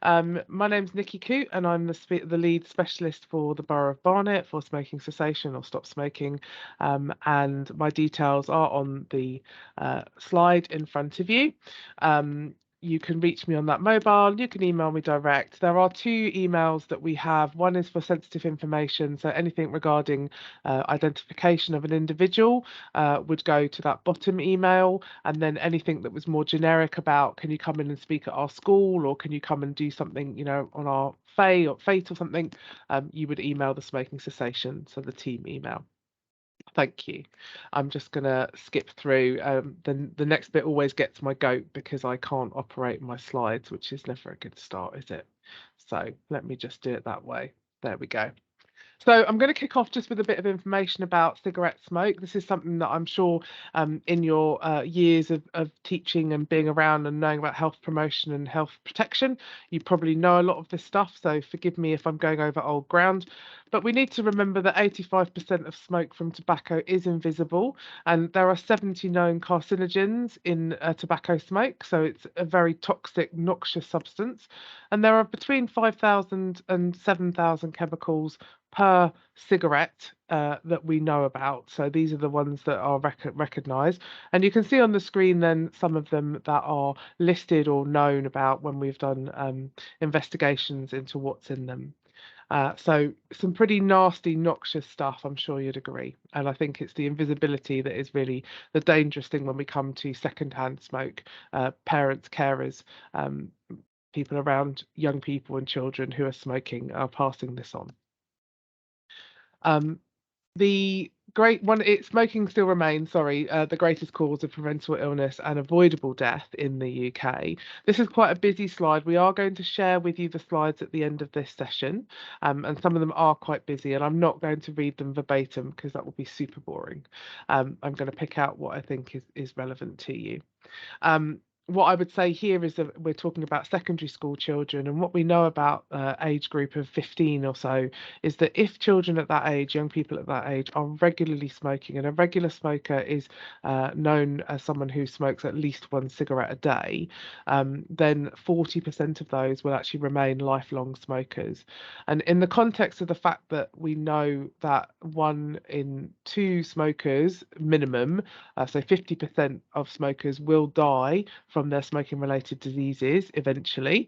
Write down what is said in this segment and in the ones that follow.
My name's Nicky Coote, and I'm the lead specialist for the Borough of Barnet for smoking cessation or stop smoking. And my details are on the slide in front of you. You can reach me on that mobile. You can email me direct. There are two emails that we have. One is for sensitive information, so anything regarding identification of an individual would go to that bottom email, and then anything that was more generic about can you come in and speak at our school, or can you come and do something, on our fate or something, you would email the smoking cessation, so the team email. Thank you. I'm just going to skip through. The next bit always gets my goat because I can't operate my slides, which is never a good start, is it? So let me just do it that way. There we go. So I'm going to kick off just with a bit of information about cigarette smoke. This is something that I'm sure in your years of teaching and being around and knowing about health promotion and health protection, you probably know a lot of this stuff. So forgive me if I'm going over old ground. But we need to remember that 85% of smoke from tobacco is invisible, and there are 70 known carcinogens in tobacco smoke. So it's a very toxic, noxious substance. And there are between 5,000 and 7,000 chemicals per cigarette that we know about. So these are the ones that are recognised. And you can see on the screen then some of them that are listed or known about when we've done investigations into what's in them. So some pretty nasty, noxious stuff, I'm sure you'd agree. And I think it's the invisibility that is really the dangerous thing when we come to secondhand smoke. Parents, carers, people around young people and children who are smoking are passing this on. The great one, smoking still remains, the greatest cause of preventable illness and avoidable death in the UK. This is quite a busy slide. We are going to share with you the slides at the end of this session, and some of them are quite busy, and I'm not going to read them verbatim because that will be super boring. I'm going to pick out what I think is relevant to you. What I would say here is that we're talking about secondary school children, and what we know about age group of 15 or so is that if children at that age, young people at that age, are regularly smoking, and a regular smoker is known as someone who smokes at least one cigarette a day, then 40% of those will actually remain lifelong smokers. And in the context of the fact that we know that 1 in 2 smokers minimum, so 50% of smokers will die from their smoking related diseases eventually,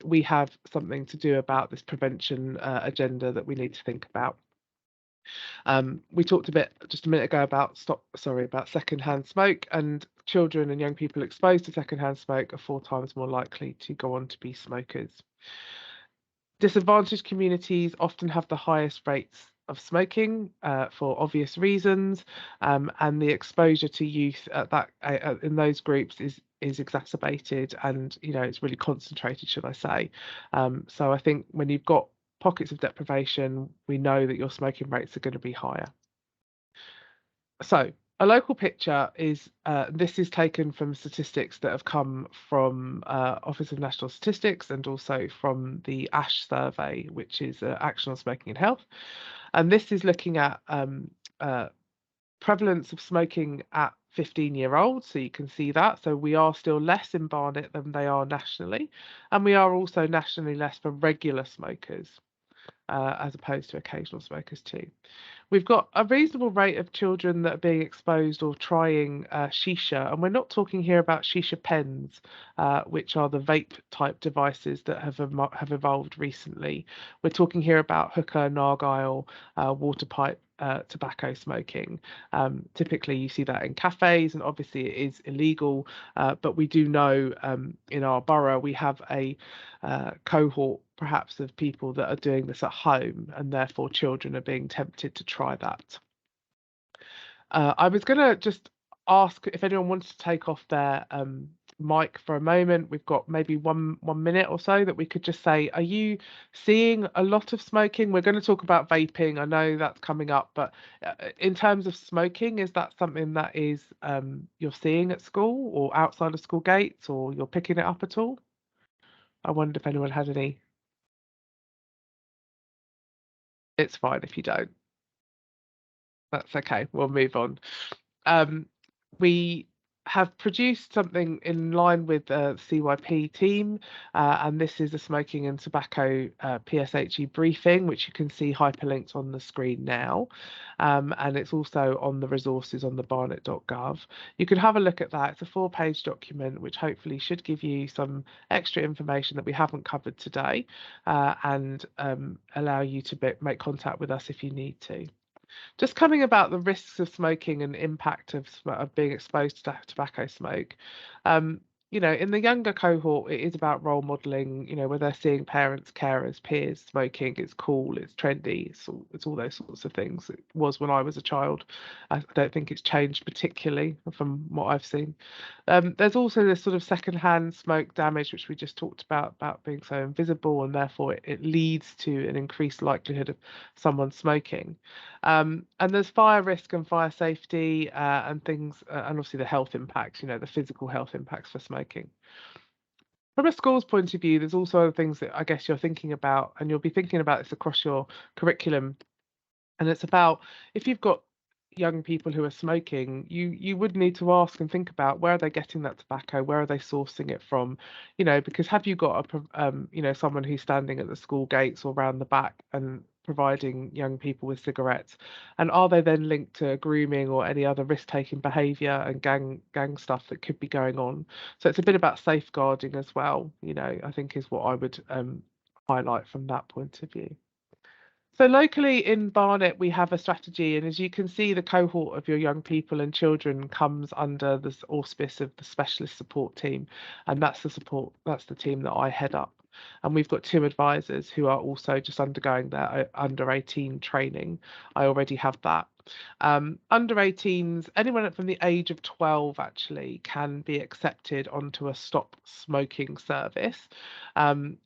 we have something to do about this prevention agenda that we need to think about. We talked just a minute ago about secondhand smoke, and children and young people exposed to secondhand smoke are 4 times more likely to go on to be smokers. Disadvantaged communities often have the highest rates of smoking for obvious reasons, and the exposure to youth at in those groups is exacerbated, and it's really concentrated, should I say. So I think when you've got pockets of deprivation, we know that your smoking rates are going to be higher. So a local picture is this is taken from statistics that have come from Office of National Statistics and also from the ASH survey, which is Action on Smoking and Health. And this is looking at prevalence of smoking at 15-year-olds, so you can see that. So we are still less in Barnet than they are nationally, and we are also nationally less for regular smokers as opposed to occasional smokers too. We've got a reasonable rate of children that are being exposed or trying shisha, and we're not talking here about shisha pens, which are the vape type devices that have evolved recently. We're talking here about hookah, nargile, water pipe tobacco smoking. Typically you see that in cafes, and obviously it is illegal, but we do know in our borough we have a cohort perhaps of people that are doing this at home, and therefore children are being tempted to try that. I was going to just ask if anyone wants to take off their mic for a moment. We've got maybe one minute or so that we could just say, are you seeing a lot of smoking? We're going to talk about vaping. I know that's coming up, but in terms of smoking, is that something that is you're seeing at school or outside of school gates, or you're picking it up at all? I wondered if anyone had any. It's fine if you don't. That's okay. We'll move on. We have produced something in line with the CYP team, and this is a smoking and tobacco PSHE briefing, which you can see hyperlinked on the screen now, and it's also on the resources on the barnet.gov. You can have a look at that. It's a 4-page document, which hopefully should give you some extra information that we haven't covered today, and allow you to make contact with us if you need to. Just coming about the risks of smoking and impact of being exposed to tobacco smoke. Um, in the younger cohort, it is about role modeling, where they're seeing parents, carers, peers smoking. It's cool, it's trendy, it's all those sorts of things. It was when I was a child. I don't think it's changed particularly from what I've seen. There's also this sort of secondhand smoke damage, which we just talked about being so invisible, and therefore it leads to an increased likelihood of someone smoking. And there's fire risk and fire safety and things, and obviously the health impacts, the physical health impacts for smoking. From a school's point of view, there's also other things that I guess you're thinking about, and you'll be thinking about this across your curriculum. And it's about, if you've got young people who are smoking, you would need to ask and think about, where are they getting that tobacco? Where are they sourcing it from? Because have you got someone who's standing at the school gates or round the back and providing young people with cigarettes? And are they then linked to grooming or any other risk-taking behaviour and gang stuff that could be going on? So it's a bit about safeguarding as well, I think is what I would highlight from that point of view. So locally in Barnet, we have a strategy, and as you can see, the cohort of your young people and children comes under the auspice of the specialist support team, and that's the team that I head up. And we've got 2 advisors who are also just undergoing their under 18 training. I already have that. Under 18s, anyone from the age of 12 actually can be accepted onto a stop smoking service, and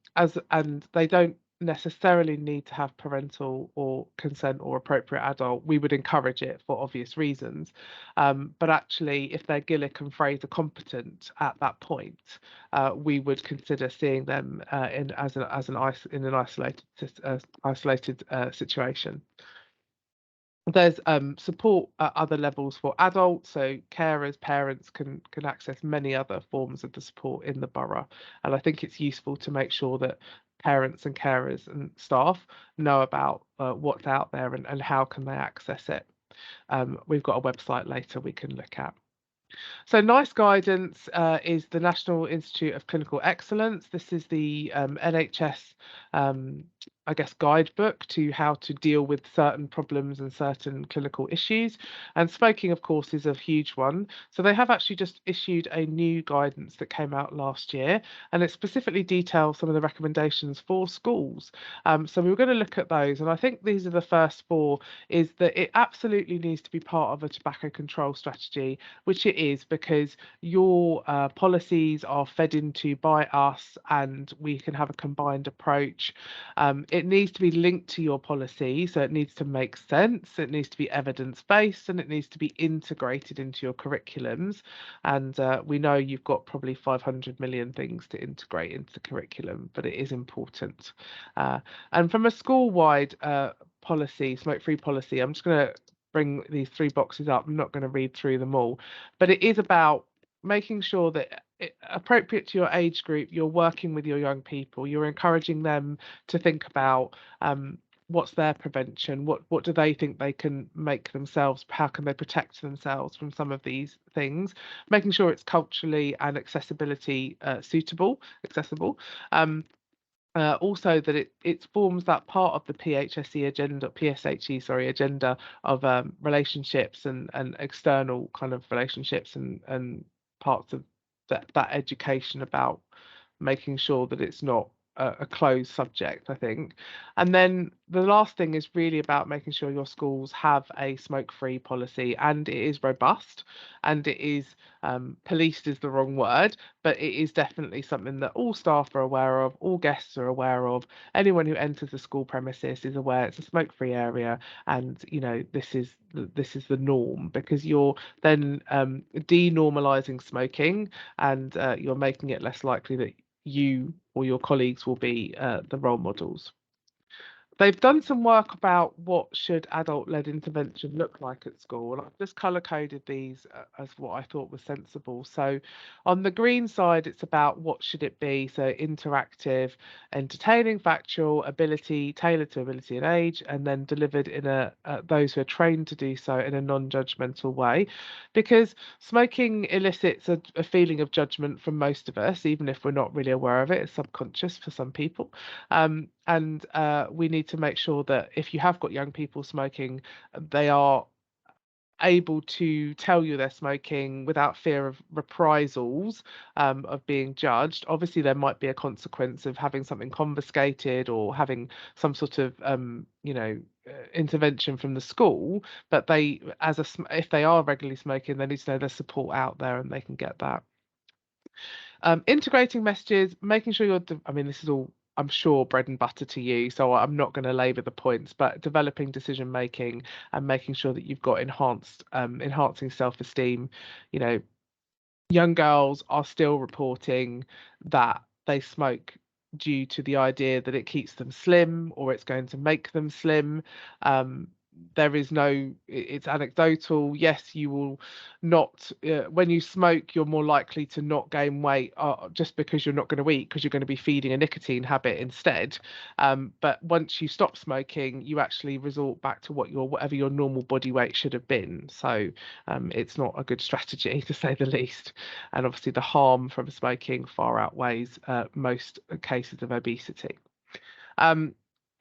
they don't necessarily need to have parental or consent or appropriate adult. We would encourage it for obvious reasons, but actually, if they're Gillick and Fraser competent at that point, we would consider seeing them in an isolated situation. There's support at other levels for adults, so carers, parents can access many other forms of the support in the borough, and I think it's useful to make sure that parents and carers and staff know about what's out there and how can they access it. We've got a website later we can look at. So NICE Guidance is the National Institute of Clinical Excellence. This is the NHS, I guess, guidebook to how to deal with certain problems and certain clinical issues. And smoking, of course, is a huge one. So they have actually just issued a new guidance that came out last year, and it specifically details some of the recommendations for schools. So we were going to look at those, and I think these are the first 4, is that it absolutely needs to be part of a tobacco control strategy, which it is, because your policies are fed into by us and we can have a combined approach. It needs to be linked to your policy, so it needs to make sense, it needs to be evidence-based, and it needs to be integrated into your curriculums. And we know you've got probably 500 million things to integrate into the curriculum, but it is important. And from a school-wide policy, smoke-free policy, I'm just going to bring these 3 boxes up. I'm not going to read through them all, but it is about making sure that appropriate to your age group, you're working with your young people, you're encouraging them to think about what's their prevention, what do they think they can make themselves, how can they protect themselves from some of these things, making sure it's culturally and accessibility accessible. Also that it forms that part of the PSHE agenda of relationships and external kind of relationships and parts of that education about making sure that it's not a closed subject, I think. And then the last thing is really about making sure your schools have a smoke-free policy, and it is robust, and it is policed is the wrong word, but it is definitely something that all staff are aware of, all guests are aware of, anyone who enters the school premises is aware it's a smoke-free area, and this is the norm, because you're then denormalizing smoking, and you're making it less likely that you or your colleagues will be the role models. They've done some work about what should adult-led intervention look like at school, and I've just color-coded these as what I thought was sensible. So on the green side, it's about what should it be, so interactive, entertaining, factual, ability, tailored to ability and age, and then delivered in those who are trained to do so in a non-judgmental way, because smoking elicits a feeling of judgment from most of us, even if we're not really aware of it. It's subconscious for some people. And we need to make sure that if you have got young people smoking, they are able to tell you they're smoking without fear of reprisals, of being judged. Obviously, there might be a consequence of having something confiscated or having some sort of, intervention from the school. But they, if they are regularly smoking, they need to know there's support out there and they can get that. Integrating messages, making sure I mean, this is all, I'm sure, bread and butter to you, so I'm not going to labour the points, but developing decision making and making sure that you've got enhancing self-esteem. You know, young girls are still reporting that they smoke due to the idea that it keeps them slim or it's going to make them slim. There is no, it's anecdotal. Yes, you will not, when you smoke, you're more likely to not gain weight just because you're not going to eat, because you're going to be feeding a nicotine habit instead. But once you stop smoking, you actually resort back to whatever your normal body weight should have been. So it's not a good strategy, to say the least. And obviously, the harm from smoking far outweighs most cases of obesity. Um,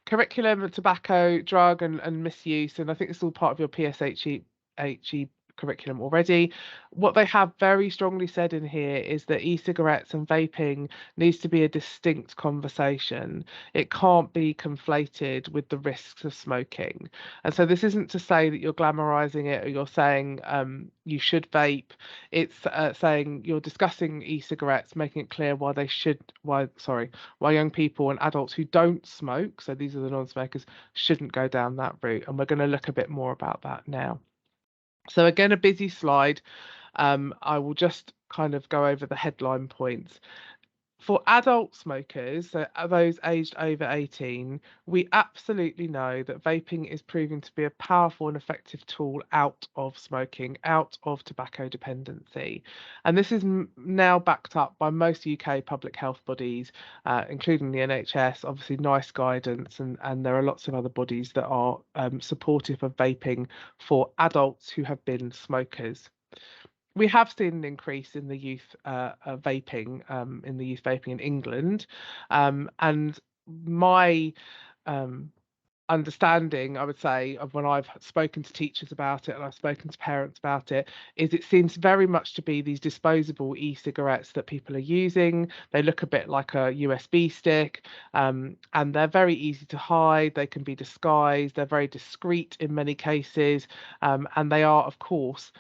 Curriculum, tobacco, drug and misuse, and I think it's all part of your PSHE curriculum already. What they have very strongly said in here is that e-cigarettes and vaping needs to be a distinct conversation. It can't be conflated with the risks of smoking. And so this isn't to say that you're glamorizing it or you're saying you should vape. It's saying you're discussing e-cigarettes, making it clear why young people and adults who don't smoke, so these are the non-smokers, shouldn't go down that route. And we're going to look a bit more about that now. So again, a busy slide. I will just kind of go over the headline points. For adult smokers, so those aged over 18, we absolutely know that vaping is proving to be a powerful and effective tool out of smoking, out of tobacco dependency. And this is now backed up by most UK public health bodies, including the NHS, obviously NICE guidance, and there are lots of other bodies that are supportive of vaping for adults who have been smokers. We have seen an increase in the youth vaping, in the youth vaping in England, and my understanding, I would say, of when I've spoken to teachers about it and I've spoken to parents about it, is it seems very much to be these disposable e-cigarettes that people are using. They look a bit like a USB stick, and they're very easy to hide. They can be disguised. They're very discreet in many cases, and they are, of course,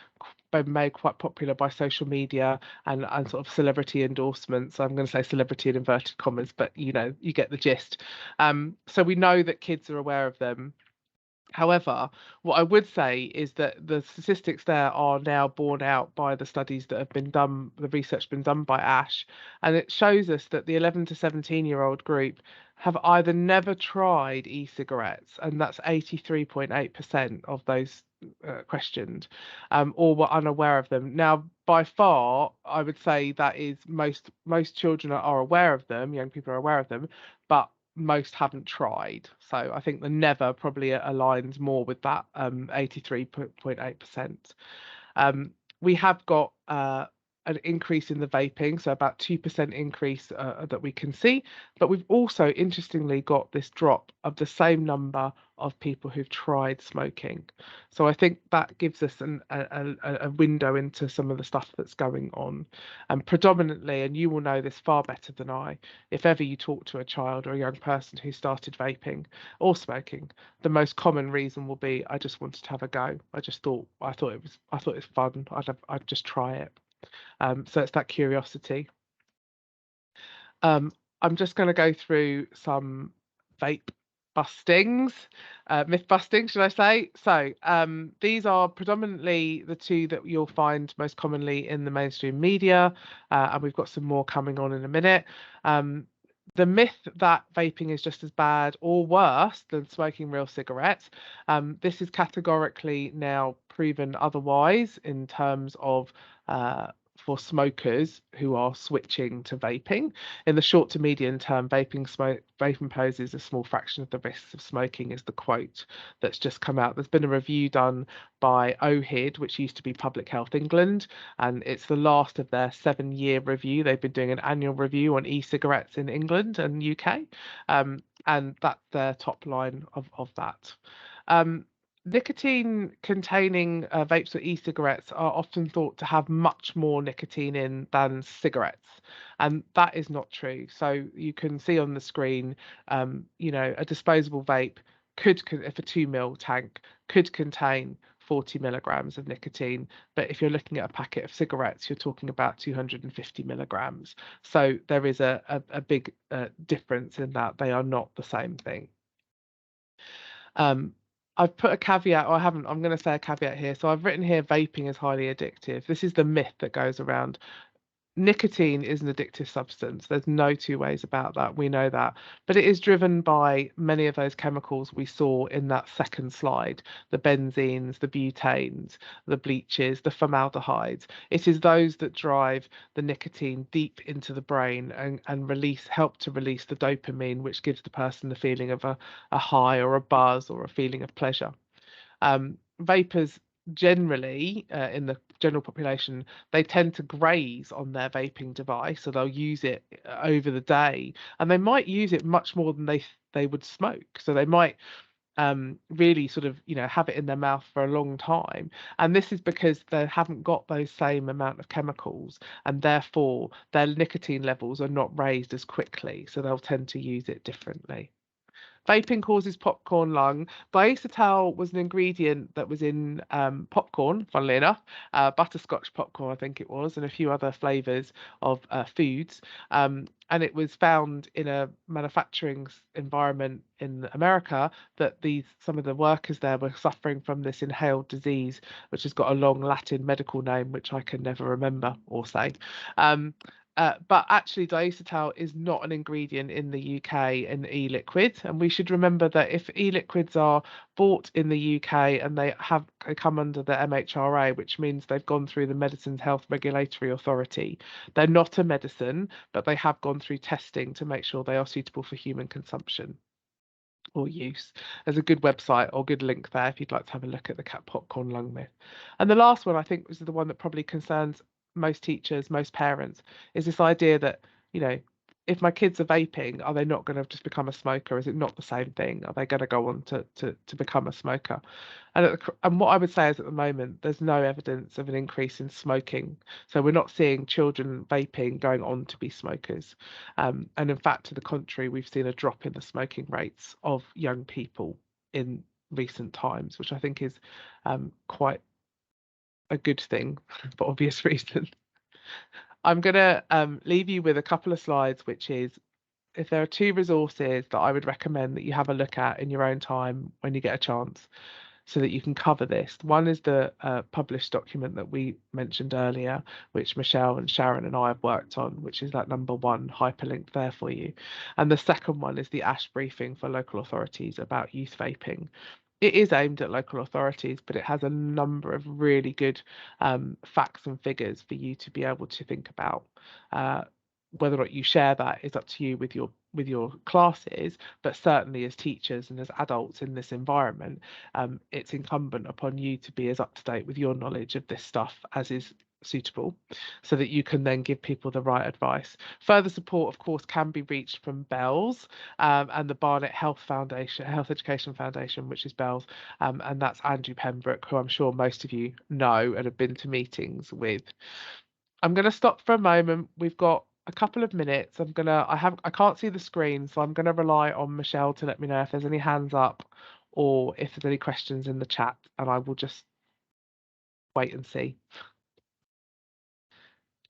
been made quite popular by social media and sort of celebrity endorsements. I'm going to say celebrity in inverted commas, but you get the gist. So we know that kids are aware of them. However, what I would say is that the statistics there are now borne out by the studies that have been done, the research been done by ASH, and it shows us that the 11 to 17-year-old group have either never tried e-cigarettes, and that's 83.8% of those questioned, or were unaware of them. Now, by far, I would say that is most children are aware of them, young people are aware of them, but most haven't tried. So I think the never probably aligns more with that 83.8%. We have got an increase in the vaping, so about 2% increase that we can see, but we've also interestingly got this drop of the same number of people who've tried smoking. So I think that gives us a window into some of the stuff that's going on. And predominantly, and you will know this far better than I, if ever you talk to a child or a young person who started vaping or smoking, the most common reason will be, I just wanted to have a go. I thought it was fun. I'd just try it. So it's that curiosity. I'm just going to go through some vape bustings, myth busting, should I say. So these are predominantly the two that you'll find most commonly in the mainstream media, and we've got some more coming on in a minute. The myth that vaping is just as bad or worse than smoking real cigarettes, this is categorically now proven otherwise in terms of for smokers who are switching to vaping. In the short to medium term, vaping poses a small fraction of the risks of smoking, is the quote that's just come out. There's been a review done by OHID, which used to be Public Health England, and it's the last of their 7-year review. They've been doing an annual review on e-cigarettes in England and UK, and that's their top line of that. Nicotine containing vapes or e-cigarettes are often thought to have much more nicotine in than cigarettes, and that is not true. So you can see on the screen, a disposable vape if a 2 ml tank could contain 40 milligrams of nicotine, but if you're looking at a packet of cigarettes, you're talking about 250 milligrams. So there is a big difference in that. They are not the same thing. Um, I've put a caveat, or I haven't, I'm going to say a caveat here. So I've written here vaping is highly addictive. This is the myth that goes around. Nicotine is an addictive substance. There's no two ways about that. We know that. But it is driven by many of those chemicals we saw in that second slide, the benzenes, the butanes, the bleaches, the formaldehydes. It is those that drive the nicotine deep into the brain and help to release the dopamine, which gives the person the feeling of a high or a buzz or a feeling of pleasure. Vapors generally, in the general population, they tend to graze on their vaping device, so they'll use it over the day, and they might use it much more than they would smoke. So they might really sort of have it in their mouth for a long time, and this is because they haven't got those same amount of chemicals, and therefore their nicotine levels are not raised as quickly, so they'll tend to use it differently. Vaping causes popcorn lung. Diacetyl was an ingredient that was in popcorn, funnily enough, butterscotch popcorn, I think it was, and a few other flavours of foods. And it was found in a manufacturing environment in America that some of the workers there were suffering from this inhaled disease, which has got a long Latin medical name, which I can never remember or say. But actually, diacetyl is not an ingredient in the UK in e-liquid, and we should remember that if e-liquids are bought in the UK and they come under the MHRA, which means they've gone through the Medicines Health Regulatory Authority, they're not a medicine, but they have gone through testing to make sure they are suitable for human consumption or use. There's a good website or good link there if you'd like to have a look at the cat popcorn lung myth. And the last one, I think, was the one that probably concerns most teachers, most parents, is this idea that, if my kids are vaping, are they not going to just become a smoker? Is it not the same thing? Are they going to go on to become a smoker? And what I would say is at the moment, there's no evidence of an increase in smoking. So we're not seeing children vaping going on to be smokers. And in fact, to the contrary, we've seen a drop in the smoking rates of young people in recent times, which I think is quite a good thing for obvious reasons. I'm going to leave you with a couple of slides, which is if there are two resources that I would recommend that you have a look at in your own time when you get a chance so that you can cover this. One is the published document that we mentioned earlier, which Michelle and Sharon and I have worked on, which is that number one hyperlink there for you. And the second one is the ASH briefing for local authorities about youth vaping. It is aimed at local authorities, but it has a number of really good facts and figures for you to be able to think about. Whether or not you share that is up to you with your classes, but certainly as teachers and as adults in this environment, it's incumbent upon you to be as up to date with your knowledge of this stuff as is suitable, so that you can then give people the right advice. Further support, of course, can be reached from BELLS and the Barnet Health Education Foundation, which is BELLS, and that's Andrew Pembroke, who I'm sure most of you know and have been to meetings with. I'm going to stop for a moment. We've got a couple of minutes. I can't see the screen, so I'm going to rely on Michelle to let me know if there's any hands up or if there's any questions in the chat, and I will just wait and see.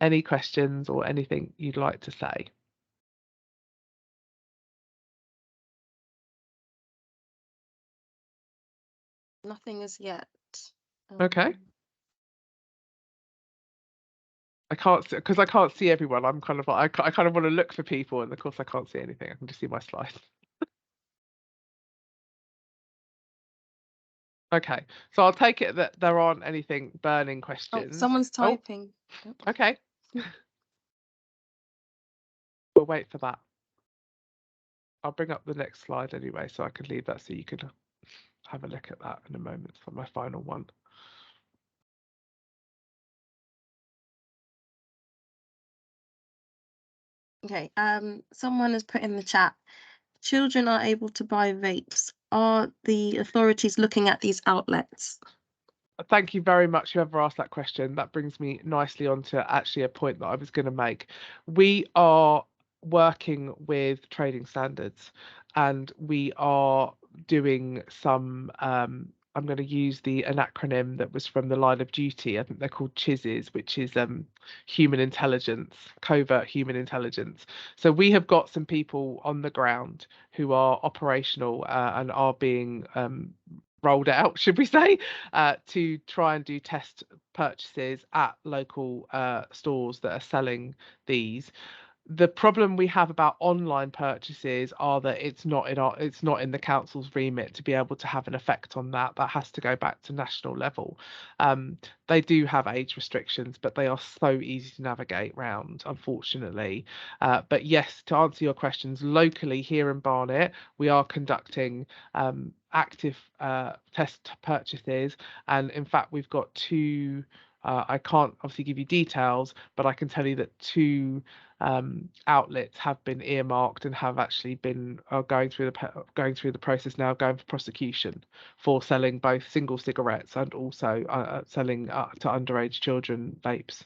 Any questions or anything you'd like to say? Nothing as yet. Okay. I can't see because I can't see everyone. I'm kind of like I kind of want to look for people, and of course I can't see anything. I can just see my slides. Okay, so I'll take it that there aren't anything burning Oh, questions. someone's Oh, typing. Oh. okay. We'll wait for that. I'll bring up the next slide anyway, so I can leave that so you can have a look at that in a moment for my final one. Okay, someone has put in the chat, children are able to buy vapes. Are the authorities looking at these outlets? Thank you very much, whoever asked that question. That brings me nicely onto actually a point that I was going to make. We are working with trading standards, and we are doing some I'm going to use an acronym that was from the Line of Duty. I think they're called CHISES, which is human intelligence, covert human intelligence. So we have got some people on the ground who are operational and are being rolled out, should we say, to try and do test purchases at local stores that are selling these. The problem we have about online purchases are that it's not in the council's remit to be able to have an effect on that. That has to go back to national level. They do have age restrictions, but they are so easy to navigate round, unfortunately. But yes, to answer your questions, locally here in Barnet, we are conducting active test purchases, and in fact, we've got two. I can't obviously give you details, but I can tell you that two outlets have been earmarked and have actually been going through the process now, going for prosecution for selling both single cigarettes and also selling to underage children vapes.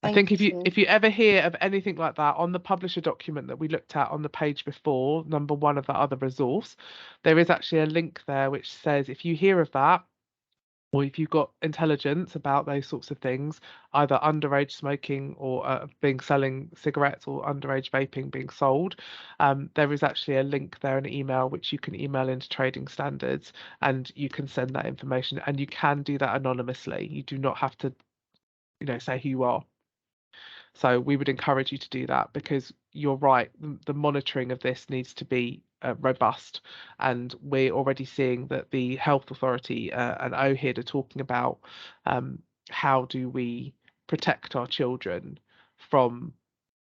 I think Thank you. if you ever hear of anything like that on the publisher document that we looked at on the page before, number 1 of that other resource, there is actually a link there which says if you hear of that, or if you've got intelligence about those sorts of things, either underage smoking or selling cigarettes or underage vaping being sold, there is actually a link there, an email which you can email into trading standards, and you can send that information, and you can do that anonymously. You do not have to, say who you are. So we would encourage you to do that, because you're right, the monitoring of this needs to be robust, and we're already seeing that the health authority and OHID are talking about how do we protect our children from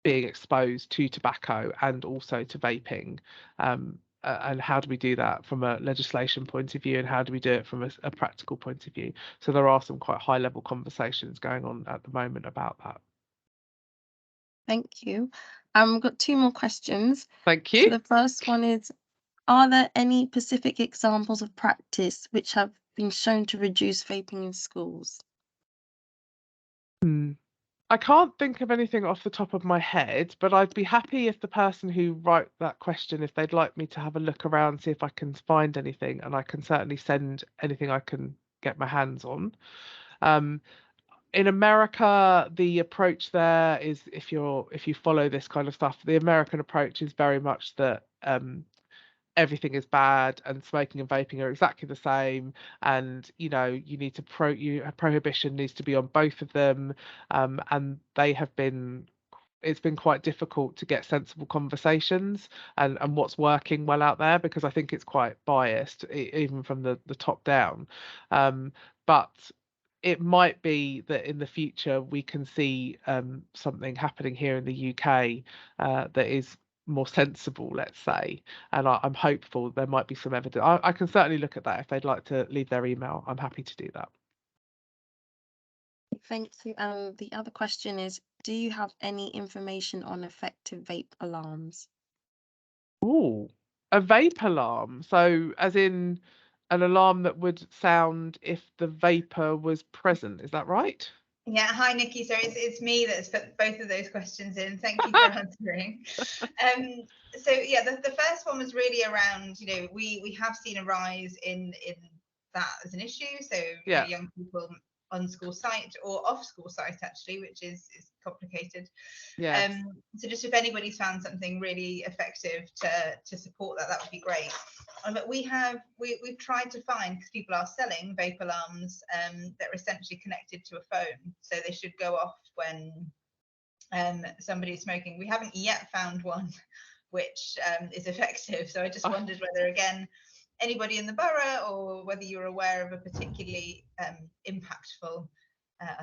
being exposed to tobacco and also to vaping, and how do we do that from a legislation point of view, and how do we do it from a practical point of view. So there are some quite high level conversations going on at the moment about that. Thank you. We've got 2 more questions. Thank So you. the first one is, are there any specific examples of practice which have been shown to reduce vaping in schools? I can't think of anything off the top of my head, but I'd be happy if the person who wrote that question, if they'd like me to have a look around, see if I can find anything, and I can certainly send anything I can get my hands on. In America, the approach there is, if you follow this kind of stuff, the American approach is very much that everything is bad and smoking and vaping are exactly the same, and you need to prohibition needs to be on both of them, and it's been quite difficult to get sensible conversations and what's working well out there, because I think it's quite biased, even from the top down. But it might be that in the future we can see something happening here in the UK that is more sensible, let's say, and I'm hopeful there might be some evidence. I can certainly look at that. If they'd like to leave their email, I'm happy to do that. Thank you. And the other question is, do you have any information on effective vape alarms? Ooh, a vape alarm. So, as in an alarm that would sound if the vapor was present. Is that right? Yeah, hi Nikki. So it's me that's put both of those questions in. Thank you for answering. So yeah, the first one was really around, we have seen a rise in that as an issue. So Yeah. young people on school site or off school site actually, which is complicated. Yes. So just if anybody's found something really effective to support that would be great. But we've tried to find, because people are selling vape alarms that are essentially connected to a phone, so they should go off when somebody's smoking. We haven't yet found one which is effective. So I just wondered whether, again, anybody in the borough, or whether you're aware of a particularly impactful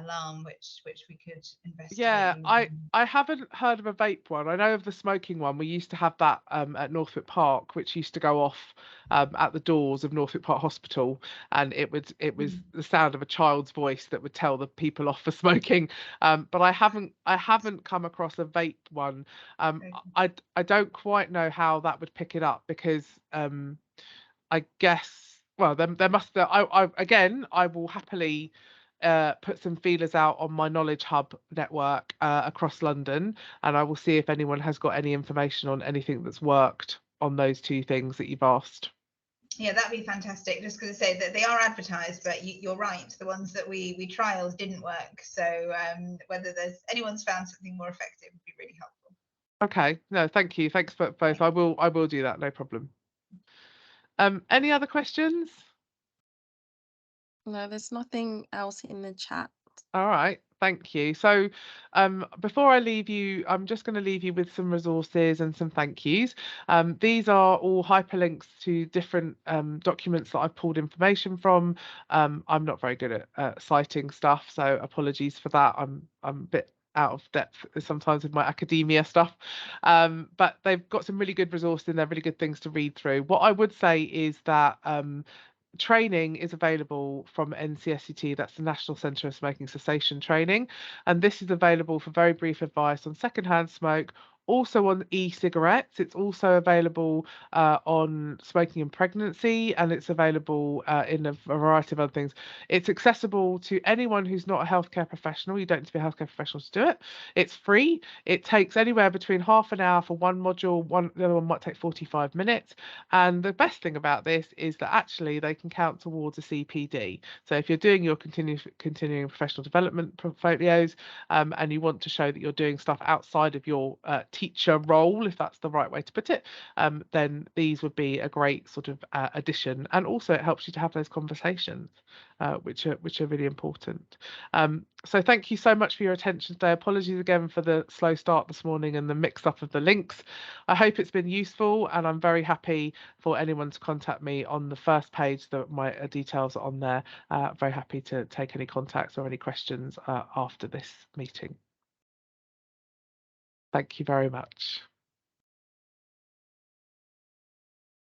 alarm which we could investigate. Yeah, I haven't heard of a vape one. I know of the smoking one. We used to have that at Northwick Park, which used to go off at the doors of Northwick Park Hospital, and it was the sound of a child's voice that would tell the people off for smoking. But I haven't come across a vape one. I don't quite know how that would pick it up, because I guess, well, there must. I will happily put some feelers out on my Knowledge Hub network across London, and I will see if anyone has got any information on anything that's worked on those two things that you've asked. Yeah, that'd be fantastic. Just because I say that they are advertised, but you're right, the ones that we trialed didn't work. So whether anyone's found something more effective would be really helpful. Okay, no, thank you. Thanks for both. I will do that, no problem. Any other questions? No, there's nothing else in the chat. All right, thank you. So before I leave you, I'm just going to leave you with some resources and some thank yous. These are all hyperlinks to different documents that I've pulled information from. I'm not very good at citing stuff, so apologies for that. I'm a bit out of depth sometimes with my academia stuff, but they've got some really good resources and they're really good things to read through. What I would say is that training is available from NCSCT, that's the National Centre of Smoking Cessation Training, and this is available for very brief advice on secondhand smoke, also on e-cigarettes. It's also available on smoking in pregnancy, and it's available in a variety of other things. It's accessible to anyone who's not a healthcare professional. You don't need to be a healthcare professional to do it. It's free. It takes anywhere between half an hour for one module. The other one might take 45 minutes. And the best thing about this is that actually they can count towards a CPD. So if you're doing your continuing professional development portfolios and you want to show that you're doing stuff outside of your teacher role, if that's the right way to put it, then these would be a great sort of addition. And also it helps you to have those conversations, which are really important. So thank you so much for your attention today. Apologies again for the slow start this morning and the mix up of the links. I hope it's been useful, and I'm very happy for anyone to contact me on the first page. That my details are on there. Very happy to take any contacts or any questions after this meeting. Thank you very much.